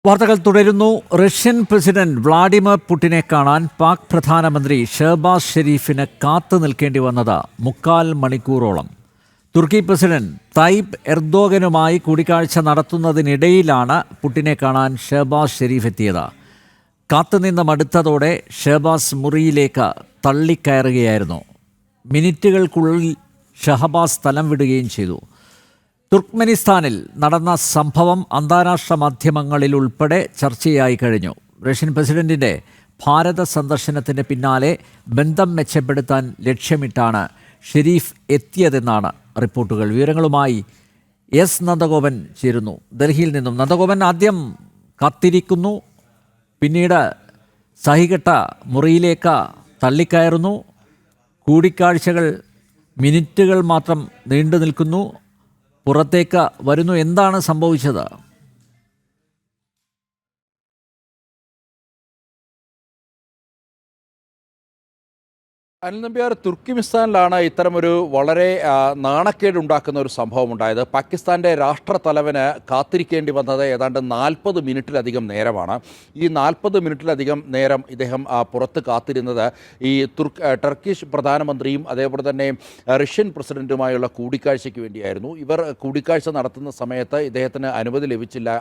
വാർത്തകൾ തുടരുന്നു. Russian president Vladimir പുടിനെ കാണാൻ പാക് പ്രധാനമന്ത്രി ഷഹബാസ് ഷെരീഫിന് കാത്തു നിൽക്കേണ്ടി വന്നത് 3/4 മണിക്കൂറോളം. തുർക്കി പ്രസിഡന്റ് തയ്യിബ് എർദോഗനുമായി കൂടിക്കാഴ്ച നടത്തുന്നതിനിടയിലാണ് പുടിനെ കാണാൻ ഷഹബാസ് ഷെരീഫ് എത്തിയത്. കാത്തുനിന്ന് മടുത്തതോടെ ഷഹബാസ് മുറിയിലേക്ക് തള്ളിക്കയറുകയായിരുന്നു. മിനിറ്റുകൾക്കുള്ളിൽ ഷഹബാസ് സ്ഥലം വിടുകയും ചെയ്തു. തുർക്ക്മെനിസ്ഥാനിൽ നടന്ന സംഭവം അന്താരാഷ്ട്ര മാധ്യമങ്ങളിൽ ഉൾപ്പെടെ ചർച്ചയായി കഴിഞ്ഞു. റഷ്യൻ പ്രസിഡന്റിൻ്റെ ഭാരത സന്ദർശനത്തിന് പിന്നാലെ ബന്ധം മെച്ചപ്പെടുത്താൻ ലക്ഷ്യമിട്ടാണ് ഷെരീഫ് എത്തിയതെന്നാണ് റിപ്പോർട്ടുകൾ. വിവരങ്ങളുമായി എസ് നന്ദഗോപൻ ചേരുന്നു ഡൽഹിയിൽ നിന്നും. നന്ദഗോപൻ, ആദ്യം കാത്തിരിക്കുന്നു, പിന്നീട് സഹികെട്ട മുറിയിലേക്ക് തള്ളിക്കയറുന്നു. കൂടിക്കാഴ്ചകൾ മിനിറ്റുകൾ മാത്രം നീണ്ടു നിൽക്കുന്നു. പുറത്തേക്ക് വരുന്നു. എന്താണ് സംഭവിച്ചത്? അനിൽ നമ്പ്യാർ, തുർക്കിമിസ്ഥാനിലാണ് ഇത്തരമൊരു വളരെ നാണക്കേടുണ്ടാക്കുന്ന ഒരു സംഭവം ഉണ്ടായത്. പാകിസ്ഥാൻ്റെ രാഷ്ട്രത്തലവന് കാത്തിരിക്കേണ്ടി വന്നത് ഏതാണ്ട് 40 മിനിറ്റിലധികം നേരമാണ്. ഈ 40 മിനിറ്റിലധികം നേരം ഇദ്ദേഹം പുറത്ത് കാത്തിരുന്നത് ഈ ടർക്കിഷ് പ്രധാനമന്ത്രിയും അതേപോലെ തന്നെ റഷ്യൻ പ്രസിഡന്റുമായുള്ള കൂടിക്കാഴ്ചയ്ക്ക് വേണ്ടിയായിരുന്നു. ഇവർ കൂടിക്കാഴ്ച നടത്തുന്ന സമയത്ത് ഇദ്ദേഹത്തിന് അനുമതി ലഭിച്ചില്ല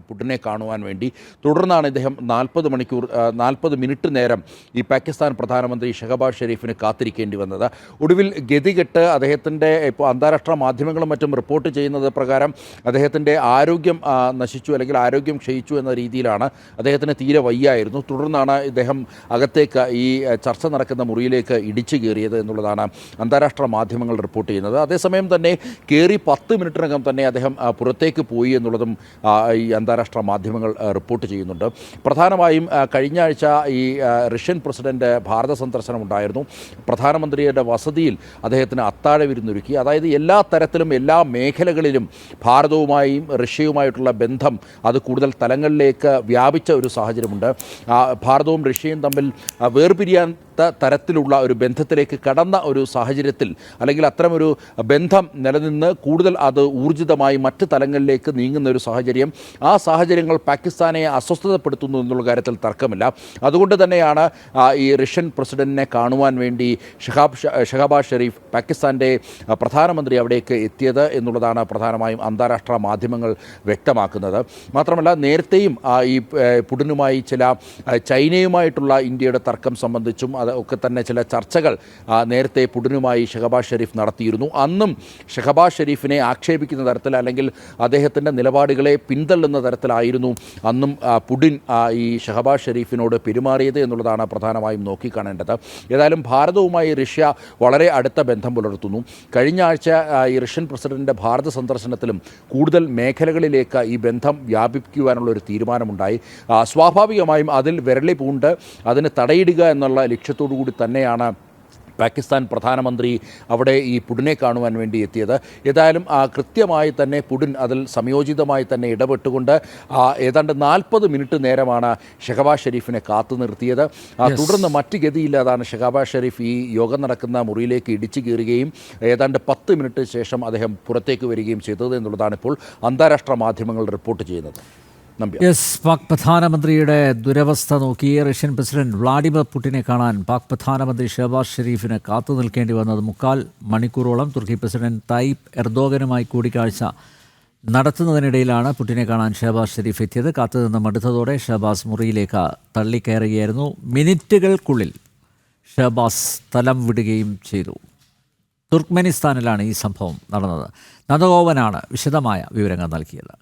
പുടിനെ കാണുവാൻ വേണ്ടി. തുടർന്നാണ് ഇദ്ദേഹം 40 മിനിറ്റ് നേരം ഈ പാകിസ്ഥാൻ പ്രധാനമന്ത്രി ഷഹബാസ് ഷെരീഫിന് കാത്തിരിക്കേണ്ടി വന്നത്. ഒടുവിൽ ഗതികെട്ട് അദ്ദേഹത്തിൻ്റെ ഇപ്പോൾ അന്താരാഷ്ട്ര മാധ്യമങ്ങളും മറ്റും റിപ്പോർട്ട് ചെയ്യുന്നത് പ്രകാരം അദ്ദേഹത്തിൻ്റെ ആരോഗ്യം നശിച്ചു, അല്ലെങ്കിൽ ആരോഗ്യം ക്ഷയിച്ചു എന്ന രീതിയിലാണ്. അദ്ദേഹത്തിന് തീരെ വയ്യായിരുന്നു. തുടർന്നാണ് ഇദ്ദേഹം അകത്തേക്ക് ഈ ചർച്ച നടക്കുന്ന മുറിയിലേക്ക് ഇടിച്ചു കയറിയത് എന്നുള്ളതാണ് അന്താരാഷ്ട്ര മാധ്യമങ്ങൾ റിപ്പോർട്ട് ചെയ്യുന്നത്. അതേസമയം തന്നെ കയറി 10 മിനിറ്റിനകം തന്നെ അദ്ദേഹം പുറത്തേക്ക് പോയി എന്നുള്ളതും ഈ അന്താരാഷ്ട്ര മാധ്യമങ്ങൾ റിപ്പോർട്ട് ചെയ്യുന്നുണ്ട്. പ്രധാനമായും കഴിഞ്ഞ ആഴ്ച ഈ റഷ്യൻ പ്രസിഡന്റ് ഭാരത സന്ദർശനം ഉണ്ടായിരുന്നു. പ്രധാനമന്ത്രിയുടെ വസതിയിൽ അദ്ദേഹത്തിന് അത്താഴ വിരുന്നൊരുക്കി. അതായത് എല്ലാ തരത്തിലും എല്ലാ മേഖലകളിലും ഭാരതവുമായും റഷ്യയുമായിട്ടുള്ള ബന്ധം അത് കൂടുതൽ തലങ്ങളിലേക്ക് വ്യാപിച്ച ഒരു സാഹചര്യമുണ്ട്. ഭാരതവും റഷ്യയും തമ്മിൽ വേർപിരിയാത്ത തരത്തിലുള്ള ഒരു ബന്ധത്തിലേക്ക് കടന്ന ഒരു സാഹചര്യത്തിൽ, അല്ലെങ്കിൽ അത്തരമൊരു ബന്ധം നിലനിന്ന് കൂടുതൽ അത് ഊർജിതമായി മറ്റ് തലങ്ങളിലേക്ക് നീങ്ങുന്ന ഒരു സാഹചര്യം, ആ സാഹചര്യങ്ങൾ പാകിസ്ഥാനെ അസ്വസ്ഥതപ്പെടുത്തുന്നു എന്നുള്ള കാര്യത്തിൽ തർക്കമില്ല. അതുകൊണ്ട് തന്നെയാണ് ഈ റഷ്യൻ പ്രസിഡന്റിനെ കാണുവാൻ വേണ്ടി ഷഹബാസ് ഷെരീഫ്, പാകിസ്ഥാൻ്റെ പ്രധാനമന്ത്രി, അവിടേക്ക് എത്തിയത് എന്നുള്ളതാണ് പ്രധാനമായും അന്താരാഷ്ട്ര മാധ്യമങ്ങൾ വ്യക്തമാക്കുന്നത്. മാത്രമല്ല, നേരത്തെയും ഈ പുടിനുമായി ചില ചൈനയുമായിട്ടുള്ള ഇന്ത്യയുടെ തർക്കം സംബന്ധിച്ചും ഒക്കെ തന്നെ ചില ചർച്ചകൾ നേരത്തെ പുടിനുമായി ഷഹബാസ് ഷെരീഫ് നടത്തിയിരുന്നു. അന്നും ഷഹബാസ് ഷെരീഫിനെ ആക്ഷേപിക്കുന്ന തരത്തിൽ, അല്ലെങ്കിൽ അദ്ദേഹത്തിൻ്റെ നിലപാടുകളെ പിന്തള്ളുന്ന തരത്തിലായിരുന്നു അന്നും പുടിൻ ഈ ഷഹബാസ് ഷെരീഫിനോട് പെരുമാറിയത് എന്നുള്ളതാണ് പ്രധാനമായും നോക്കിക്കാണേണ്ടത്. ഏതായാലും ഭാരതവുമായി റഷ്യ വളരെ അടുത്ത ബന്ധം പുലർത്തുന്നു. കഴിഞ്ഞ ആഴ്ച ഈ റഷ്യൻ പ്രസിഡന്റിൻ്റെ ഭാരത സന്ദർശനത്തിലും കൂടുതൽ മേഖലകളിലേക്ക് ഈ ബന്ധം വ്യാപിപ്പിക്കുവാനുള്ള ഒരു തീരുമാനമുണ്ടായി. സ്വാഭാവികമായും അതിൽ വിരളി പൂണ്ട് അതിന് തടയിടുക എന്നുള്ള ലക്ഷ്യത്തോടു കൂടി തന്നെയാണ് പാകിസ്ഥാൻ പ്രധാനമന്ത്രി അവിടെ ഈ പുടിനെ കാണുവാൻ വേണ്ടി എത്തിയത്. ഏതായാലും കൃത്യമായി തന്നെ പുടിൻ അതിൽ സംയോജിതമായി തന്നെ ഇടപെട്ടുകൊണ്ട് ഏതാണ്ട് 40 മിനിറ്റ് നേരമാണ് ഷഹബാസ് ഷെരീഫിനെ കാത്തു നിർത്തിയത്. തുടർന്ന് മറ്റ് ഗതിയില്ലാതാണ് ഷഹബാസ് ഷെരീഫ് ഈ യോഗം നടക്കുന്ന മുറിയിലേക്ക് ഇടിച്ചു കയറുകയും ഏതാണ്ട് 10 മിനിറ്റ് ശേഷം അദ്ദേഹം പുറത്തേക്ക് വരികയും ചെയ്തത് എന്നുള്ളതാണ് ഇപ്പോൾ അന്താരാഷ്ട്ര മാധ്യമങ്ങൾ റിപ്പോർട്ട് ചെയ്യുന്നത്. പാക് പ്രധാനമന്ത്രിയുടെ ദുരവസ്ഥ നോക്കി റഷ്യൻ പ്രസിഡന്റ് വ്ളാഡിമിർ പുടിനെ കാണാൻ പാക് പ്രധാനമന്ത്രി ഷഹബാസ് ഷെരീഫിന് കാത്തു നിൽക്കേണ്ടി വന്നത് 3/4 മണിക്കൂറോളം. തുർക്കി പ്രസിഡന്റ് തയ്യിബ് എർദോഗനുമായി കൂടിക്കാഴ്ച നടത്തുന്നതിനിടയിലാണ് പുടിനെ കാണാൻ ഷഹബാസ് ഷെരീഫ് എത്തിയത്. കാത്തുനിന്ന് മടുത്തതോടെ ഷഹബാസ് മുറിയിലേക്ക് തള്ളിക്കയറുകയായിരുന്നു. മിനിറ്റുകൾക്കുള്ളിൽ ഷഹബാസ് സ്ഥലം വിടുകയും ചെയ്തു. തുർക്ക്മെനിസ്ഥാനിലാണ് ഈ സംഭവം നടന്നത്. നന്ദഗോപനാണ് വിശദമായ വിവരങ്ങൾ നൽകിയത്.